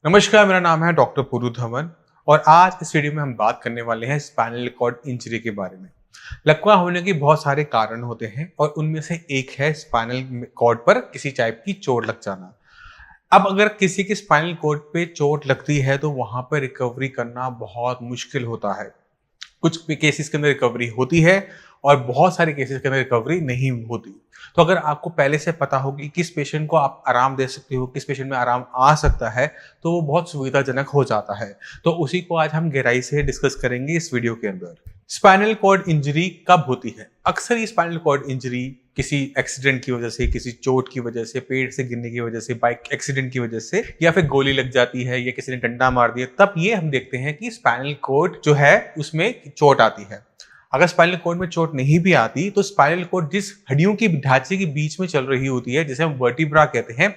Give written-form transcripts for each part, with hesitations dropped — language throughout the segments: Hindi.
नमस्कार, मेरा नाम है डॉक्टर पुरु धवन और आज इस वीडियो में हम बात करने वाले हैं स्पाइनल कॉर्ड इंजरी के बारे में। लकवा होने के बहुत सारे कारण होते हैं और उनमें से एक है स्पाइनल कॉर्ड पर किसी टाइप की चोट लग जाना। अब अगर किसी के स्पाइनल कॉर्ड पे चोट लगती है तो वहां पर रिकवरी करना बहुत मुश्किल होता है। कुछ केसेस के अंदर रिकवरी होती है और बहुत सारे केसेस के अंदर रिकवरी नहीं होती। तो अगर आपको पहले से पता हो कि किस पेशेंट को आप आराम दे सकते हो, किस पेशेंट में आराम आ सकता है, तो वो बहुत सुविधाजनक हो जाता है। तो उसी को आज हम गहराई से डिस्कस करेंगे इस वीडियो के अंदर। स्पाइनल कॉर्ड इंजरी कब होती है? अक्सर ये स्पाइनल कॉर्ड इंजरी किसी एक्सीडेंट की वजह से, किसी चोट की वजह से, पेड़ से गिरने की वजह से, बाइक एक्सीडेंट की वजह से, या फिर गोली लग जाती है या किसी ने डंडा मार दिया, तब ये हम देखते हैं कि स्पाइनल कॉर्ड जो है उसमें चोट आती है। अगर स्पाइनल कॉर्ड में चोट नहीं भी आती तो स्पाइनल कॉर्ड जिस हड्डियों की ढांचे के बीच में चल रही होती है, जिसे हम वर्टिब्रा कहते हैं,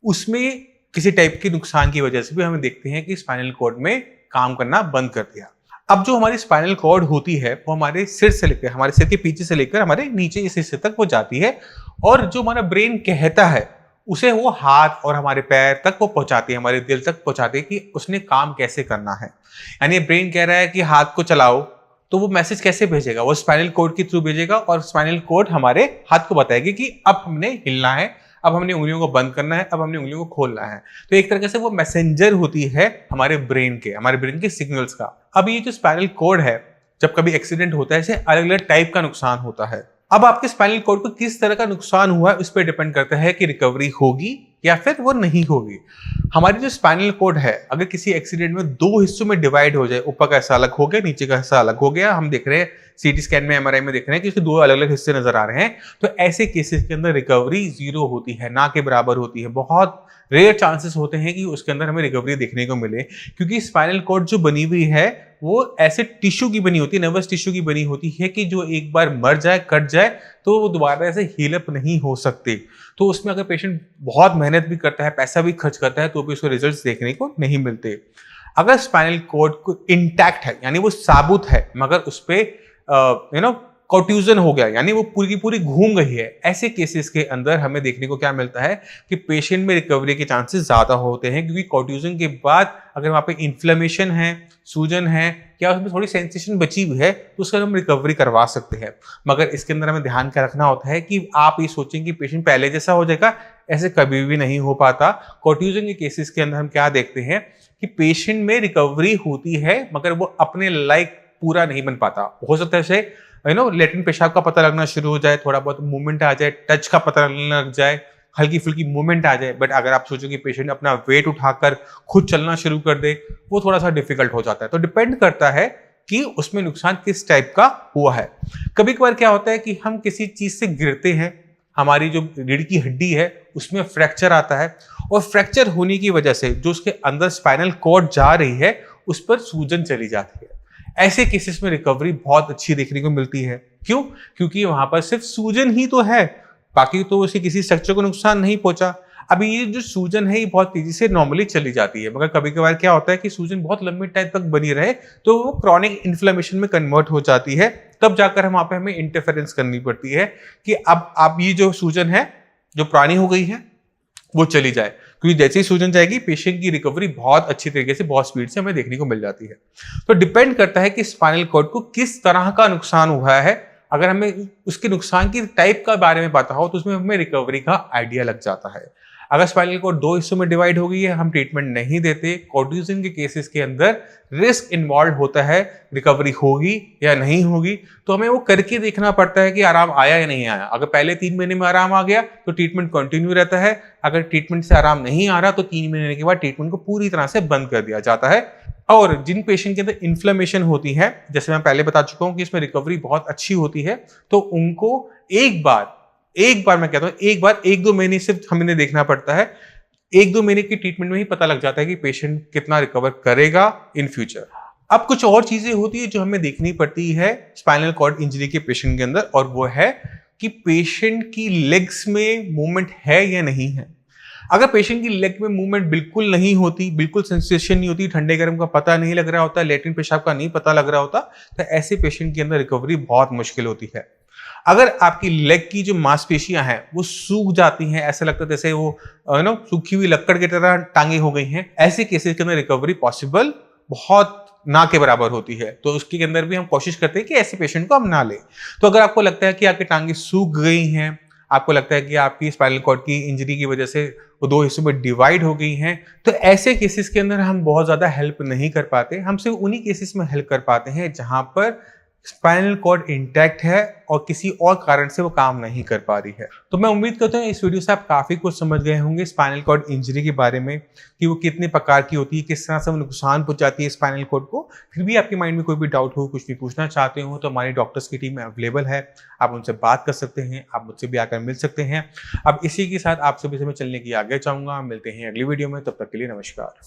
उसमें किसी टाइप के नुकसान की वजह से भी हमें देखते हैं कि स्पाइनल कॉर्ड में काम करना बंद कर दिया। अब जो हमारी स्पाइनल कॉर्ड होती है वो हमारे सिर से लेकर, हमारे सिर के पीछे से लेकर हमारे नीचे इस हिस्से तक वो जाती है और जो हमारा ब्रेन कहता है उसे वो हाथ और हमारे पैर तक वो पहुंचाती है, हमारे दिल तक पहुंचाती है कि उसने काम कैसे करना है। यानी ब्रेन कह रहा है कि हाथ को चलाओ, तो वो मैसेज कैसे भेजेगा? वो स्पाइनल कॉर्ड के थ्रू भेजेगा और स्पाइनल कॉर्ड हमारे हाथ को बताएगी कि अब हमने हिलना है, अब हमने उंगलियों को बंद करना है, अब हमने उंगलियों को खोलना है। तो एक तरीके से वो मैसेंजर होती है हमारे ब्रेन के सिग्नल्स का। अब ये जो स्पाइनल कॉर्ड है, जब कभी एक्सीडेंट होता है, इसे अलग अलग टाइप का नुकसान होता है। अब आपके स्पाइनल कॉर्ड को किस तरह का नुकसान हुआ है उस पर डिपेंड करता है कि रिकवरी होगी या फिर वो नहीं होगी। हमारी जो स्पाइनल कॉर्ड है, अगर किसी एक्सीडेंट में दो हिस्सों में डिवाइड हो जाए, ऊपर का हिस्सा अलग हो गया, नीचे का हिस्सा अलग हो गया, हम देख रहे हैं सीटी स्कैन में, एमआरआई में देख रहे हैं कि उसके दो अलग अलग हिस्से नजर आ रहे हैं, तो ऐसे केसेस के अंदर रिकवरी जीरो होती है, ना के बराबर होती है। बहुत रेयर चांसेस होते हैं कि उसके अंदर हमें रिकवरी देखने को मिले, क्योंकि स्पाइनल कॉर्ड जो बनी हुई है वो ऐसे टिश्यू की बनी होती है, नर्वस टिश्यू की बनी होती है कि जो एक बार मर जाए, कट जाए, तो वो दोबारा ऐसे हील अप नहीं हो सकते। तो उसमें अगर पेशेंट बहुत मेहनत भी करता है, पैसा भी खर्च करता है, तो भी उसको रिजल्ट्स देखने को नहीं मिलते। अगर स्पाइनल कॉर्ड को इंटैक्ट है, यानी वो साबुत है, मगर उस पर कॉट्यूजन हो गया, यानी वो पूरी की पूरी घूम गई है, ऐसे केसेस के अंदर हमें देखने को क्या मिलता है कि पेशेंट में रिकवरी के चांसेस ज्यादा होते हैं, क्योंकि कॉट्यूजन के बाद अगर वहां पे इन्फ्लेमेशन है, सूजन है, या उसमें थोड़ी सेंसेशन बची हुई है, तो उसका हम रिकवरी करवा सकते हैं। मगर इसके अंदर हमें ध्यान क्या रखना होता है कि आप ये सोचें कि पेशेंट पहले जैसा हो जाएगा, ऐसे कभी भी नहीं हो पाता। कॉट्यूजन के केसेस के अंदर हम क्या देखते हैं कि पेशेंट में रिकवरी होती है, मगर वो अपने लायक पूरा नहीं बन पाता। हो सकता है लेटरिन पेशाब का पता लगना शुरू हो जाए, थोड़ा बहुत मूवमेंट आ जाए, टच का पता लगने लग जाए, हल्की फुल्की मूवमेंट आ जाए, बट अगर आप सोचो कि पेशेंट अपना वेट उठाकर खुद चलना शुरू कर दे, वो थोड़ा सा डिफिकल्ट हो जाता है। तो डिपेंड करता है कि उसमें नुकसान किस टाइप का हुआ है। कभी कभार क्या होता है कि हम किसी चीज से गिरते हैं, हमारी जो रीढ़ की हड्डी है उसमें फ्रैक्चर आता है, और फ्रैक्चर होने की वजह से जो उसके अंदर स्पाइनल कॉर्ड जा रही है उस पर सूजन चली जाती है। ऐसे केसेस में रिकवरी बहुत अच्छी देखने को मिलती है। क्यों? क्योंकि वहां पर सिर्फ सूजन ही तो है, बाकी तो उसे किसी स्ट्रक्चर को नुकसान नहीं पहुंचा। अभी ये जो सूजन है ये बहुत तेजी से नॉर्मली चली जाती है, मगर कभी कभार क्या होता है कि सूजन बहुत लंबे टाइम तक बनी रहे तो वो क्रॉनिक इन्फ्लेमेशन में कन्वर्ट हो जाती है। तब जाकर वहां पे हमें इंटरफेरेंस करनी पड़ती है कि अब ये जो सूजन है जो पुरानी हो गई है वो चली जाए, क्योंकि जैसे ही सूजन जाएगी पेशेंट की रिकवरी बहुत अच्छी तरीके से, बहुत स्पीड से हमें देखने को मिल जाती है। तो डिपेंड करता है कि स्पाइनल कॉर्ड को किस तरह का नुकसान हुआ है। अगर हमें उसके नुकसान की टाइप का बारे में पता हो तो उसमें हमें रिकवरी का आइडिया लग जाता है। अगर स्पाइनल कॉर्ड दो हिस्सों में डिवाइड हो गई है, हम ट्रीटमेंट नहीं देते। कॉट्यूजन के केसेस के अंदर रिस्क इन्वॉल्व होता है, रिकवरी होगी या नहीं होगी, तो हमें वो करके देखना पड़ता है कि आराम आया या नहीं आया। अगर पहले 3 महीने में आराम आ गया तो ट्रीटमेंट कंटिन्यू रहता है, अगर ट्रीटमेंट से आराम नहीं आ रहा तो 3 महीने के बाद ट्रीटमेंट को पूरी तरह से बंद कर दिया जाता है। और जिन पेशेंट के अंदर इन्फ्लेमेशन होती है, जैसे मैं पहले बता चुका हूं कि इसमें रिकवरी बहुत अच्छी होती है, तो उनको एक बार मैं कहता हूं, एक बार 1-2 महीने सिर्फ हमें देखना पड़ता है। 1-2 महीने की ट्रीटमेंट में ही पता लग जाता है कि पेशेंट कितना रिकवर करेगा इन फ्यूचर। अब कुछ और चीजें होती है जो हमें देखनी पड़ती है स्पाइनल कॉर्ड इंजरी के पेशेंट के अंदर, और वो है कि पेशेंट की लेग्स में मूवमेंट है या नहीं है। अगर पेशेंट की लेग में मूवमेंट बिल्कुल नहीं होती, बिल्कुल सेंसेशन नहीं होती, ठंडे गर्म का पता नहीं लग रहा होता, लेटरिन पेशाब का नहीं पता लग रहा होता, तो ऐसे पेशेंट के अंदर रिकवरी बहुत मुश्किल होती है। अगर आपकी लेग की जो मांसपेशियां हैं वो सूख जाती हैं, ऐसा लगता है जैसे वो सूखी हुई लकड़ की तरह टांगी हो गई हैं, ऐसे केसेस के अंदर रिकवरी पॉसिबल बहुत ना के बराबर होती है। तो उसके अंदर भी हम कोशिश करते हैं कि ऐसे पेशेंट को हम ना लें। तो अगर आपको लगता है कि आपकी टांगे सूख गई हैं, आपको लगता है कि आपकी स्पाइनल कॉर्ड की इंजरी की वजह से वो 2 हिस्सों में डिवाइड हो गई हैं, तो ऐसे केसेस के अंदर हम बहुत ज़्यादा हेल्प नहीं कर पाते। हम सिर्फ उन्हीं केसेस में हेल्प कर पाते हैं जहाँ पर स्पाइनल कॉर्ड इंटैक्ट है और किसी और कारण से वो काम नहीं कर पा रही है। तो मैं उम्मीद करता हूँ इस वीडियो से आप काफ़ी कुछ समझ गए होंगे स्पाइनल कॉर्ड इंजरी के बारे में, कि वो कितने प्रकार की होती है, किस तरह से वो नुकसान पहुंचाती है स्पाइनल कॉर्ड को। फिर भी आपके माइंड में कोई भी डाउट हो, कुछ भी पूछना चाहते हो, तो हमारी डॉक्टर्स की टीम अवेलेबल है। आप उनसे बात कर सकते हैं, आप मुझसे भी आकर मिल सकते हैं। अब इसी के साथ आप सभी से मैं चलने की आगे चाहूँगा। मिलते हैं अगली वीडियो में, तब तक के लिए नमस्कार।